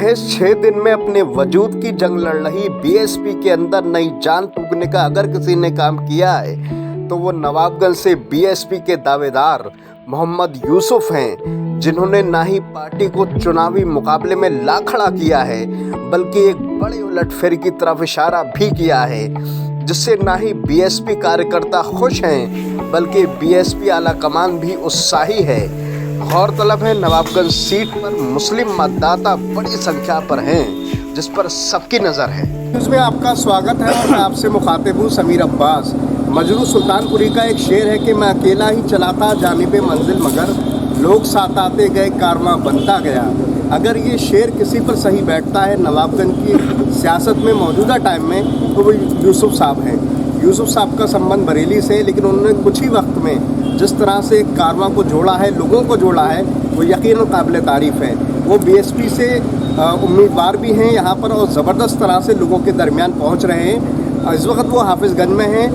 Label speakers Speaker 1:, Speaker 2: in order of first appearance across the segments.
Speaker 1: महज 6 दिन में अपने वजूद की जंग लड़ रही बीएसपी के अंदर नई जान फूंकने का अगर किसी ने काम किया है तो वो नवाबगंज से बीएसपी के दावेदार मोहम्मद यूसुफ हैं, जिन्होंने ना ही पार्टी को चुनावी मुकाबले में ला खड़ा किया है बल्कि एक बड़े उलटफेर की तरफ इशारा भी किया है, जिससे ना ही बीएसपी कार्यकर्ता खुश हैं बल्कि बीएसपी आला कमान भी उत्साही है। गौरतलब है नवाबगंज सीट पर मुस्लिम मतदाता बड़ी संख्या पर हैं, जिस पर सबकी नज़र है। इसमें आपका स्वागत है और मैं आपसे मुखातिब हूँ समीर अब्बास। मजरू सुल्तानपुरी का एक शेर है कि मैं अकेला ही चलाता जानिबे मंजिल मगर लोग साथ आते गए कारवां बनता गया। अगर ये शेर किसी पर सही बैठता है नवाबगंज की सियासत में मौजूदा टाइम में, तो वो यूसुफ साहब हैं। यूसुफ साहब का संबंध बरेली से है, लेकिन उन्होंने कुछ ही वक्त में जिस तरह से कारवां को जोड़ा है, लोगों को जोड़ा है, वो यकीनन काबिल तारीफ़ है। वो बीएसपी से उम्मीदवार भी हैं यहाँ पर और ज़बरदस्त तरह से लोगों के दरमियान पहुँच रहे हैं। इस वक्त वो हाफिज़गंज में हैं।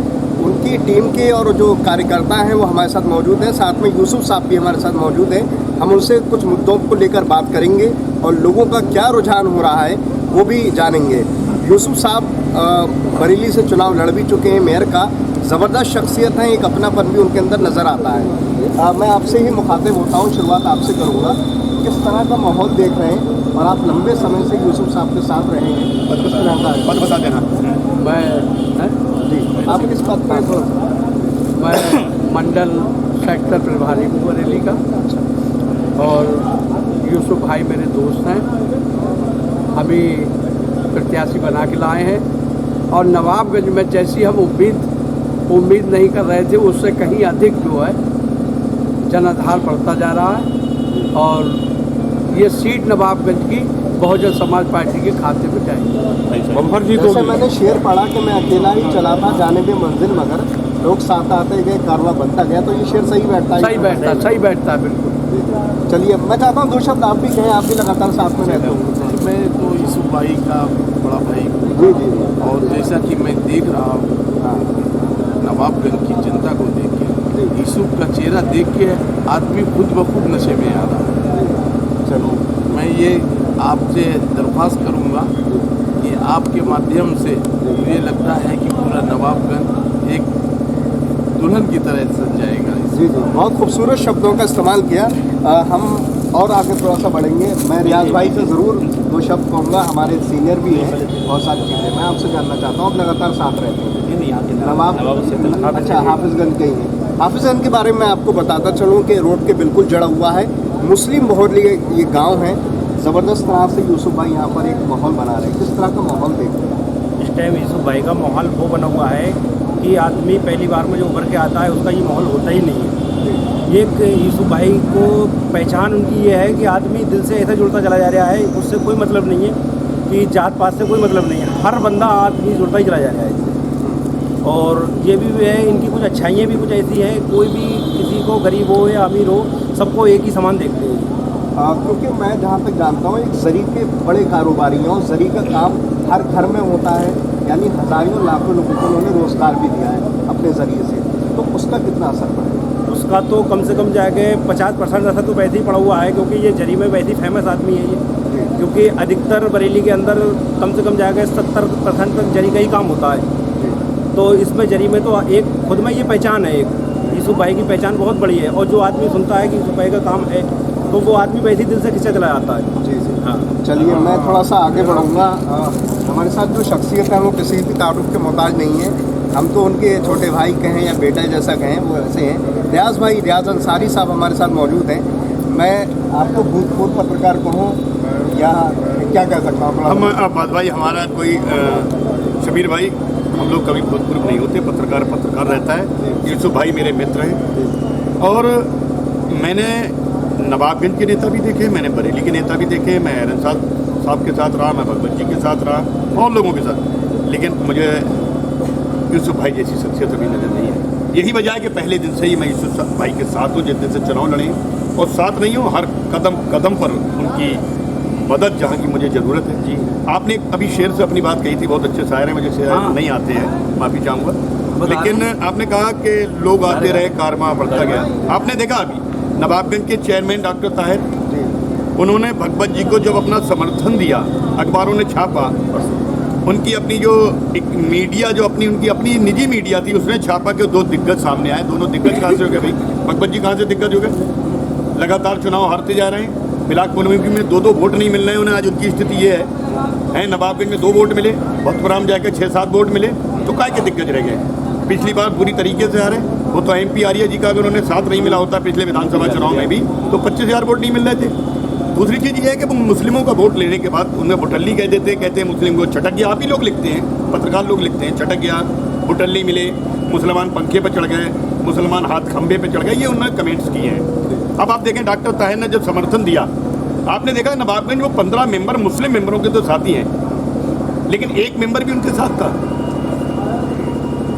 Speaker 1: उनकी टीम के और जो कार्यकर्ता हैं वो हमारे साथ मौजूद हैं, साथ में यूसुफ साहब भी हमारे साथ मौजूद हैं। हम उनसे कुछ मुद्दों को लेकर बात करेंगे और लोगों का क्या रुझान हो रहा है वो भी जानेंगे। यूसुफ साहब बरेली से चुनाव लड़ भी चुके हैं मेयर का, ज़बरदस्त शख्सियत हैं, एक अपनापन भी उनके अंदर नज़र आता है। मैं आपसे ही मुखातिब होता हूँ, शुरुआत आपसे करूँगा। किस तरह का माहौल देख रहे हैं और आप लंबे समय से यूसुफ साहब के साथ रहे हैं, किस तरह का पद बता देना। जी, आप किस पद पर हो?
Speaker 2: मैं मंडल सेक्टर प्रभारी हूँ बरेली का, और यूसुफ भाई मेरे दोस्त हैं। अभी प्रत्याशी बना के लाए हैं और नवाबगंज में जैसी हम उम्मीद नहीं कर रहे थे उससे कहीं अधिक जो है जनाधार बढ़ता जा रहा है और ये सीट नवाबगंज की बहुजन समाज पार्टी के खाते में जाएगी।
Speaker 1: जैसे मैंने शेर पढ़ा कि मैं अकेला ही चलाता जानिबे मंजिल मगर लोग साथ आते गए कारवां बनता गया, तो ये शेर सही बैठता है?
Speaker 2: सही बैठता है बिल्कुल।
Speaker 1: चलिए, मैं चाहता हूँ 2 शब्द आप भी कहें, आप भी लगातार साथ में रहते हो।
Speaker 3: मैं तो यूसुफ भाई का बड़ा भाई
Speaker 1: जी,
Speaker 3: और जैसा कि मैं देख रहा हूँ नवाबगंज की जनता को देख के, यूसुफ का चेहरा देख के आदमी खुद ब खुद नशे में आ रहा है।
Speaker 1: चलो,
Speaker 3: मैं ये आपसे दरख्वास्त करूँगा कि आपके माध्यम से मुझे लगता है कि पूरा नवाबगंज एक दुल्हन की तरह सज जाएगा।
Speaker 1: जी, बहुत खूबसूरत शब्दों का इस्तेमाल किया। हम और आगे थोड़ा सा बढ़ेंगे। मैं रियाज भाई से ज़रूर 2 शब्द कहूँगा, हमारे सीनियर भी हैं, बहुत सारी चीज़ें मैं आपसे जानना चाहता हूँ। आप लगातार साथ रहते हैं नवाब, अच्छा हाफिज़गंज के ही हैं। हाफिज़गंज के बारे में आपको बताता चलूँ कि रोड के बिल्कुल जड़ा हुआ है, मुस्लिम बहुल ये गाँव है। ज़बरदस्त तरह से यूसुफ भाई यहाँ पर एक माहौल बना रहे हैं, किस तरह का माहौल देख रहे हैं?
Speaker 4: इस टाइम यूसुफ भाई का माहौल वो बना हुआ है कि आदमी पहली बार में जो उभर के आता है उसका ये माहौल होता ही नहीं है। एक यूसुफ भाई को पहचान उनकी ये है कि आदमी दिल से ऐसा जुड़ता चला जा रहा है, उससे कोई मतलब नहीं है कि जात पात से कोई मतलब नहीं है, हर बंदा आदमी जुड़ता ही चला जा रहा है इससे। और ये भी है, इनकी कुछ अच्छाइयाँ भी कुछ ऐसी है, कोई भी किसी को गरीब हो या अमीर हो सबको एक ही समान देखते हैं।
Speaker 1: क्योंकि मैं जहाँ तक जानता हूँ एक ज़री के बड़े कारोबारी हैं और ज़री का काम हर घर में होता है, यानी हज़ारों लाखों लोगों को उन्होंने रोज़गार भी दिया है अपने ज़रिए से, तो उसका कितना असर पड़ा?
Speaker 4: उसका तो कम से कम जाके 50% असर तो वैसे ही पड़ा हुआ है, क्योंकि ये जरी में वैसे ही फेमस आदमी है ये, क्योंकि अधिकतर बरेली के अंदर कम से कम जाके 70% तक जरी का ही काम होता है। तो इसमें जरी में तो एक खुद में ये पहचान है, एक यूसुफ भाई की पहचान बहुत बड़ी है, और जो आदमी सुनता है कि यूसुफ भाई का काम है तो वो आदमी वैसे ही दिल से खिंचा चला जाता है।
Speaker 1: जी,
Speaker 4: हाँ।
Speaker 1: चलिए, मैं थोड़ा सा आगे बढ़ूँगा। हमारे साथ जो शख्सियत है वो किसी भी तारुफ के मोहताज नहीं है, हम तो उनके छोटे भाई कहें या बेटे जैसा कहें, वो ऐसे हैं। रियाज भाई, रियाज अंसारी साहब हमारे साथ मौजूद हैं। मैं आपको भूतपूर्व पत्रकार कहूँ या क्या कह सकता हूँ?
Speaker 3: हम अब्बास भाई, हमारा कोई शबीर भाई, हम लोग कभी भूतपूर्व नहीं होते, पत्रकार रहता है। यूसुफ भाई मेरे मित्र हैं और मैंने नवाबगंज के नेता भी देखे, मैंने बरेली के नेता भी देखे, मैं एरन साहब के साथ रहा, मैं भगवत जी के साथ रहा और लोगों के साथ, लेकिन मुझे यूसुफ भाई जैसी शख्सियत अभी नज़र नहीं है। यही वजह है कि पहले दिन से ही मैं यूसुफ भाई के साथ हूँ, जिस दिन से चुनाव लड़े और साथ नहीं हूँ, हर कदम पर उनकी मदद जहाँ की मुझे ज़रूरत है। जी, आपने अभी शेर से अपनी बात कही थी, बहुत अच्छे शायर हैं, मुझे शेर नहीं आते हैं, माफ़ी चाहूँगा, लेकिन आपने कहा कि लोग आते रहे कारवां बढ़ता गया। आपने देखा अभी नवाबगंज के चेयरमैन डॉक्टर ताहिर उन्होंने भगवत जी को जब अपना समर्थन दिया, अखबारों ने छापा, उनकी अपनी जो एक मीडिया जो उनकी अपनी निजी मीडिया थी, उसने छापा कि दो दिग्गज सामने आए। दोनों दिग्गज कहाँ से हो गए भाई? भगवत जी कहाँ से दिग्गज हो गए? लगातार चुनाव हारते जा रहे हैं। बिलाक पुनवी में 2-2 वोट नहीं मिल रहे हैं उन्हें। आज उनकी स्थिति ये है। नवाबगंज में 2 वोट मिले, भक्तपुरा में जाकर 6-7 वोट मिले, तो काय के दिग्गज रह गए? पिछली बार पूरी तरीके से हारे। वो तो MP आर्या जी का अगर उन्हें साथ नहीं मिला होता पिछले विधानसभा चुनाव में भी, तो 25,000 वोट नहीं मिल रहे थे। दूसरी चीज़ ये है कि वो मुस्लिमों का वोट लेने के बाद उन्हें बुटल्ली कह देते, कहते हैं मुस्लिम को छटक गया। आप ही लोग लिखते हैं, पत्रकार लोग लिखते हैं, छटक गया, बुटल्ली मिले, मुसलमान पंखे पर चढ़ गए, मुसलमान हाथ खंबे पर चढ़ गए, ये उन्होंने कमेंट्स किए हैं। अब आप देखें, डॉक्टर ताहिर ने जब समर्थन दिया, आपने देखा नवाबगंज वो 15 मेंबर मुस्लिम मेंबरों के तो साथी हैं, लेकिन एक मेंबर भी उनके साथ था।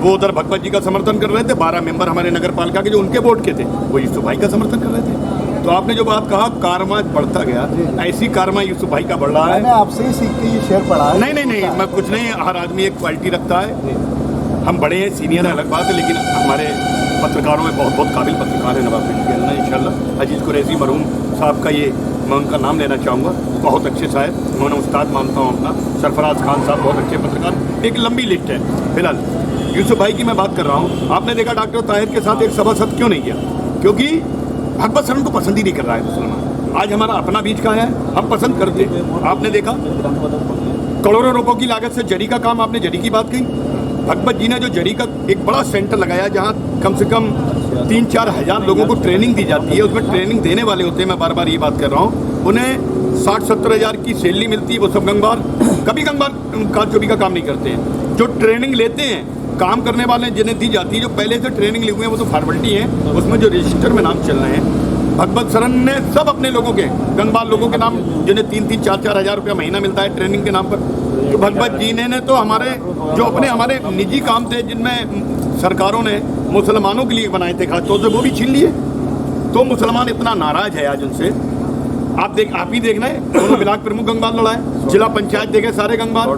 Speaker 3: वो उधर भगवत जी का समर्थन कर रहे थे। 12 मेंबर हमारे नगर पालिका के जो उनके वोट के थे, वो यूसुफ भाई का समर्थन कर रहे थे। तो आपने जो बात कहा, कारमा बढ़ता गया, ऐसी कारमा यूसुफ भाई का बढ़ रहा है।
Speaker 5: मैंने आपसे ही सीख के ये शेयर पढ़ा है।
Speaker 3: नहीं, मैं कुछ नहीं, हर आदमी एक क्वालिटी रखता है। हम बड़े हैं, सीनियर है, अलग बात है, लेकिन हमारे पत्रकारों में बहुत काबिल पत्रकार है नवाबगंज के अंदर। इंशाल्लाह अजीज़ कुरैशी मरहूम साहब का ये मैं उनका नाम लेना चाहूँगा, बहुत अच्छे शायर, मैं उन्हें उस्ताद मानता हूँ अपना। सरफराज खान साहब बहुत अच्छे पत्रकार, एक लंबी लिस्ट है। फिलहाल यूसुफ भाई की मैं बात कर रहा हूँ। आपने देखा डॉक्टर ताहिर के साथ एक सभासद क्यों नहीं किया? क्योंकि भगवत शरण को पसंद ही नहीं कर रहा है मुसलमान। आज हमारा अपना बीच का है, हम पसंद करते। आपने देखा करोड़ों रुपयों की लागत से जरी का काम, आपने जरी की बात कही, भगवत जी ने जो जरी का एक बड़ा सेंटर लगाया, जहाँ कम से कम 3-4 हज़ार लोगों को ट्रेनिंग दी जाती है। उसमें ट्रेनिंग देने वाले होते हैं, मैं बार बार ये बात कर रहा हूँ, उन्हें 60-70 हज़ार की सैलरी मिलती है। वो सब गंगबार कभी गंगबार कार चोरी का काम नहीं करते हैं। जो ट्रेनिंग लेते हैं, काम करने वाले जिन्हें दी जाती है, जो पहले से ट्रेनिंग लिए हुए हैं, वो तो फॉर्मेलिटी है। उसमें जो रजिस्टर में नाम चल रहे हैं, भगवत शरण ने सब अपने लोगों के, गंगबार लोगों के नाम, जिन्हें 3-3, 4-4 हज़ार रुपया महीना मिलता है ट्रेनिंग के नाम पर, तो भगवत जी ने तो हमारे जो अपने हमारे निजी काम थे, जिनमें सरकारों ने मुसलमानों के लिए बनाए थे खासतौर से, वो भी छीन लिए। तो मुसलमान इतना नाराज है आज उनसे। आप ही देखना है, दोनों ब्लॉक प्रमुख गंगबार लड़ाए, जिला पंचायत देखे सारे गंगबार,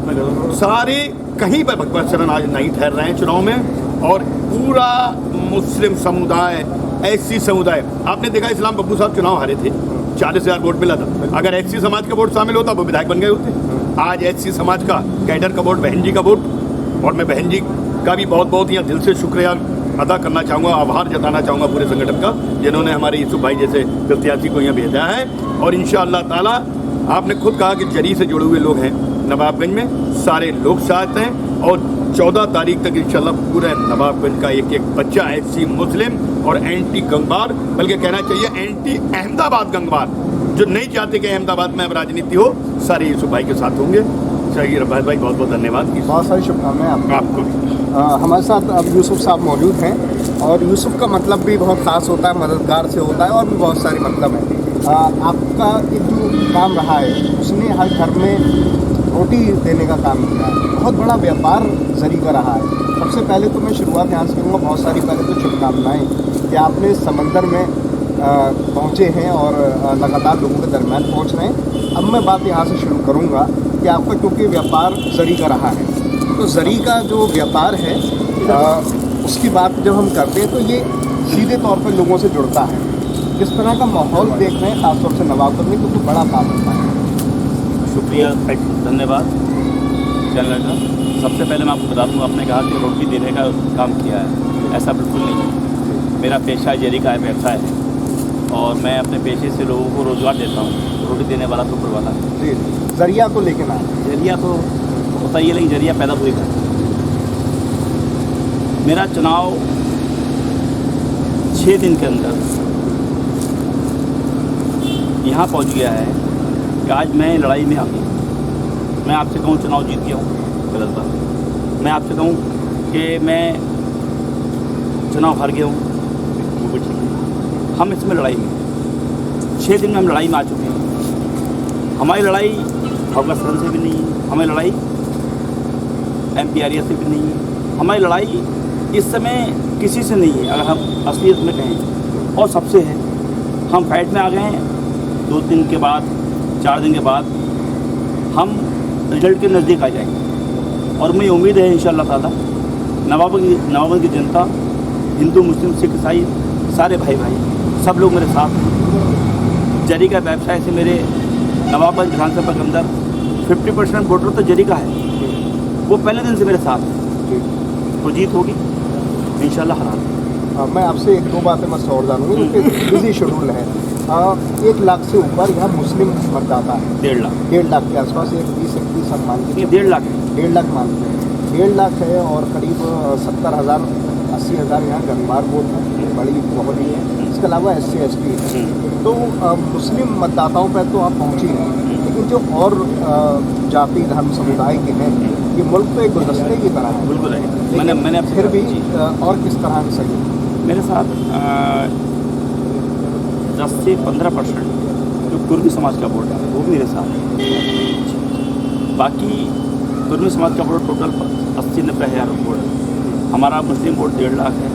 Speaker 3: सारे कहीं पर भगवत शरण आज नहीं ठहर रहे हैं चुनाव में। और पूरा मुस्लिम समुदाय, SC समुदाय, आपने देखा इस्लाम बब्बू साहब चुनाव हारे थे, 40,000 वोट मिला था। अगर SC समाज का वोट शामिल होता वो विधायक बन गए होते। आज SC समाज का कैडर का वोट, बहन जी का वोट, और मैं बहन जी का भी बहुत यहाँ दिल से शुक्रिया अदा करना चाहूँगा, आभार जताना चाहूँगा पूरे संगठन का, जिन्होंने हमारे यूसुफ भाई जैसे प्रत्याशी को यहाँ भेजा है। और इंशाअल्लाह ताला, आपने खुद कहा कि जरी से जुड़े हुए लोग हैं नवाबगंज में, सारे लोग साथ हैं। और 14 तारीख तक इंशाअल्लाह पूरे नवाबगंज का एक बच्चा SC मुस्लिम और एंटी गंगबार, बल्कि कहना चाहिए एंटी अहमदाबाद गंगबार, जो नहीं चाहते कि अहमदाबाद में अब राजनीति हो, सारे यूसुफ भाई के साथ होंगे। चाहिए रब्बास भाई, बहुत बहुत धन्यवाद।
Speaker 5: बहुत सारी शुभकामनाएं आपको। हमारे साथ अब यूसुफ साहब मौजूद हैं, और यूसुफ का मतलब भी बहुत ख़ास होता है, मददगार से होता है, और भी बहुत सारे मतलब हैं। आपका एक जो काम रहा है, उसने हर घर में रोटी देने का काम किया है, बहुत बड़ा व्यापार जरी का रहा है। सबसे पहले तो मैं शुरुआत यहाँ से करूँगा, बहुत सारी पहले तो शुभकामनाएँ कि आपने समंदर में पहुँचे हैं और लगातार लोगों के दरमियान पहुँच रहे हैं। अब मैं बात यहाँ से शुरू करूँगा कि आपका क्योंकि व्यापार जरी का रहा है, तो जरी का जो व्यापार है उसकी बात जब हम करते हैं तो ये सीधे तौर पर लोगों से जुड़ता है। किस तरह का माहौल देख रहे हैं खासतौर से नवाबगंज में, क्योंकि बड़ा काम होता है।
Speaker 6: शुक्रिया, धन्यवाद चैनल का। सबसे पहले मैं आपको बता दूँ, आपने कहा कि रोटी देने का काम किया है, ऐसा बिल्कुल नहीं है। मेरा पेशा जरी का व्यवसाय है, और मैं अपने पेशे से लोगों को रोज़गार देता हूँ। रोटी देने वाला तो ऊपर वाला है।
Speaker 5: जी, जरिया को लेकर आए।
Speaker 6: जरिया तो होता ही है, लेकिन जरिया पैदा हुई था। मेरा चुनाव 6 दिन के अंदर यहाँ पहुँच गया है कि आज मैं लड़ाई में आ गया। मैं आपसे कहूँ चुनाव जीत गया हूँ, गलत बात। मैं आपसे कहूँ कि मैं चुनाव हार गया हूँ, वो भी ठीक है। हम इसमें लड़ाई में 6 दिन में हम लड़ाई में आ चुके हैं। हमारी लड़ाई भगवत शरण से भी नहीं है, हमारी लड़ाई MP आर्या से भी नहीं है, हमारी लड़ाई इस समय किसी से नहीं है, अगर हम असलियत में कहें, और सबसे है। हम फाइट में आ गए हैं। 2 दिन के बाद, 4 दिन के बाद हम रिजल्ट के नज़दीक आ जाएंगे, और मुझे उम्मीद है इंशाअल्लाह ताला नवाबगंज की जनता, हिंदू, मुस्लिम, सिख, ईसाई, सारे भाई सब लोग मेरे साथ हैं। जरी का व्यवसाय से मेरे नवाबगंज विधानसभा के अंदर 50% वोटर तो जरी का है, वो पहले दिन से मेरे साथ है, तो जीत होगी इंशाल्लाह हरा।
Speaker 5: मैं आपसे एक दो बातें मैं और जानूँगी क्योंकि बिजी शेड्यूल है। 1 लाख से ऊपर यहाँ मुस्लिम मतदाता है,
Speaker 6: 1.5 लाख
Speaker 5: 1.5 लाख के आसपास, 20-21 हम मान के
Speaker 6: 1.5 लाख
Speaker 5: 1.5 लाख मानते हैं, 1.5 लाख है और करीब 70,000-80,000 यहाँ गंगवार वोट है, बड़ी बहुत ही है। इसके अलावा SC/ST है, तो मुस्लिम मतदाताओं पर तो आप पहुँच ही नहीं, लेकिन जो और जाति धर्म समुदाय के हैं, ये मुल्क तो एक गुलदस्ते की तरह है।
Speaker 6: बिल्कुल है।
Speaker 5: लेकिन
Speaker 6: मैंने
Speaker 5: फिर भी और किस तरह से सही
Speaker 6: मेरे साथ 10 से 15% जो कुर्मी समाज का वोट है वो भी मेरे साथ है। बाकी कुर्मी समाज का वोट टोटल 80-90 हज़ार वोट है। हमारा मुस्लिम वोट 1.5 लाख है।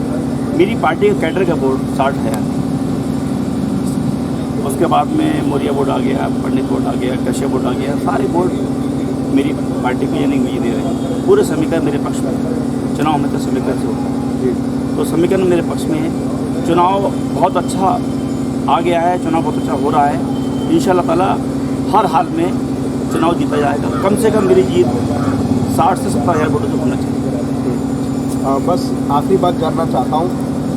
Speaker 6: मेरी पार्टी के कैडर का वोट 60,000 है। उसके बाद में मोरिया वोट आ गया, पंडित वोट आ गया, कश्यप वोट आ गया, सारे वोट मेरी पार्टी को यानी मुझे दे रहे हैं। पूरे समीकरण मेरे पक्ष में है। चुनाव में तो समीकरण से होता है, तो समीकरण मेरे पक्ष में है। चुनाव बहुत अच्छा आ गया है, चुनाव बहुत अच्छा हो रहा है। इंशाअल्लाह ताला हर हाल में चुनाव जीता जाएगा। कम से कम मेरी जीत 60 से 70 हज़ार वोटों से होना चाहिए।
Speaker 5: बस आखिरी बात जानना चाहता हूँ,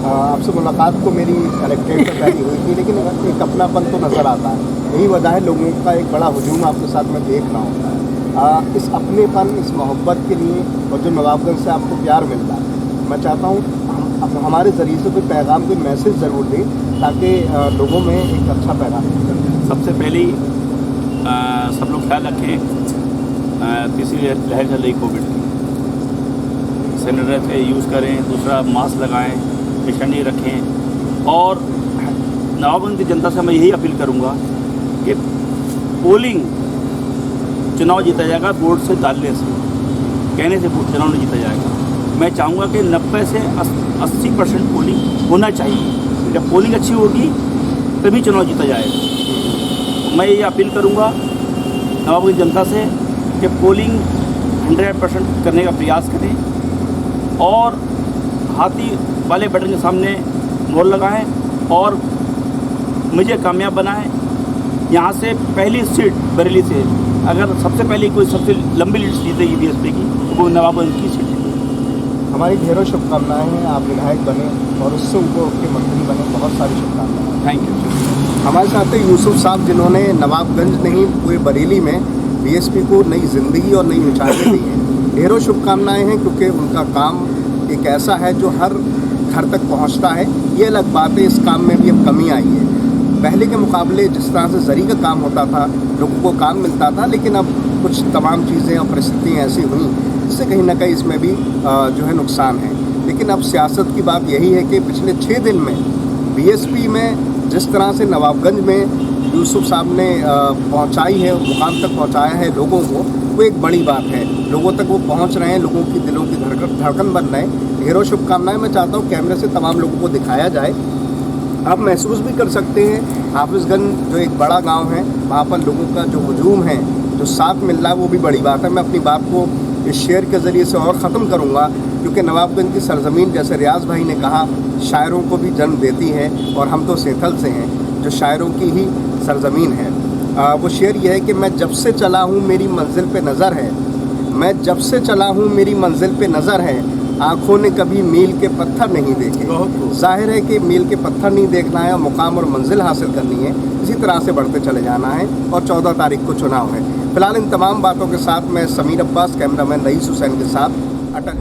Speaker 5: आपसे मुलाकात तो मेरी कलेक्ट्रेट में पहली हुई थी, लेकिन एक अपनापन तो नज़र आता है। यही वजह है लोगों का एक बड़ा हुजूम आपके साथ में देख रहा हूँ। इस अपनेपन, इस मोहब्बत के लिए और जो नवाबगंज से आपको प्यार मिल रहा है, मैं चाहता हूँ हम हमारे ज़रिए से कोई पैगाम, कोई मैसेज ज़रूर दें ताकि लोगों में एक अच्छा पैगाम मिले।
Speaker 6: सबसे पहले सब लोग ख्याल रखें, तीसरी लहर चल रही कोविड की, सैनिटाइजर यूज़ करें, दूसरा मास्क लगाएं, निशानी रखें। और नवाबगंज की जनता से मैं यही अपील करूंगा कि पोलिंग चुनाव जीता जाएगा वोट से डालने से, कहने से चुनाव नहीं जीता जाएगा। मैं चाहूँगा कि 90 से 80% पोलिंग होना चाहिए। जब पोलिंग अच्छी होगी तभी चुनाव जीता जाएगा। मैं ये अपील करूँगा नवाबगंज जनता से कि पोलिंग 100% करने का प्रयास करें और हाथी वाले बटन के सामने मोहर लगाएं और मुझे कामयाब बनाएं। यहाँ से पहली सीट बरेली से अगर सबसे पहले कोई सबसे लंबी लीड जीतेगी BSP की तो वो नवाबगंज की सीट है।
Speaker 5: हमारी ढेरों शुभकामनाएं हैं, आप विधायक बने और उससे ऊपर उठ के मंत्री बने। बहुत सारी शुभकामनाएं।
Speaker 6: Thank you.
Speaker 5: हमारे साथ है यूसुफ साहब, जिन्होंने नवाबगंज नहीं पूरे बरेली में BSP को नई ज़िंदगी और नई ऊंचाइयाँ दी हैं। ढेरों शुभकामनाएं हैं क्योंकि उनका काम एक ऐसा है जो हर घर तक पहुंचता है। ये अलग बात है, इस काम में भी अब कमी आई है। पहले के मुकाबले जिस तरह से जरी का काम होता था, लोगों को काम मिलता था, लेकिन अब कुछ तमाम चीज़ें और परिस्थितियाँ ऐसी हुई जिससे कहीं ना कहीं इसमें भी जो है नुकसान है। लेकिन अब सियासत की बात यही है कि पिछले 6 दिन में BSP में जिस तरह से नवाबगंज में यूसुफ साहब ने पहुँचाई है, मुकाम तक पहुँचाया है लोगों को, वो एक बड़ी बात है। लोगों तक वो पहुँच रहे हैं, लोगों की दिलों की धड़कन बन रहे हैं। ढेरों शुभकामनाएं। मैं चाहता हूँ कैमरे से तमाम लोगों को दिखाया जाए। आप महसूस भी कर सकते हैं हाफिज़गंज जो एक बड़ा गांव है, वहाँ पर लोगों का जो हुजूम है, जो साथ मिल रहा है, वो भी बड़ी बात है। मैं अपनी बात को इस शेर के ज़रिए से और ख़त्म करूँगा क्योंकि नवाबगंज की सरज़मीन, जैसे रियाज भाई ने कहा, शायरों को भी जन्म देती है और हम तो सेंथल से हैं जो शायरों की ही सरज़मीन है। वो शेर ये है कि मैं जब से चला हूँ मेरी मंजिल पे नज़र है, मैं जब से चला हूँ मेरी मंजिल पे नज़र है, आँखों ने कभी मील के पत्थर नहीं देखे। जाहिर है कि मील के पत्थर नहीं देखना है और मुकाम और मंजिल हासिल करनी है, इसी तरह से बढ़ते चले जाना है। और 14 तारीख को चुनाव है। फिलहाल इन तमाम बातों के साथ मैं समीर अब्बास, कैमरामैन रईस हुसैन के साथ अटल।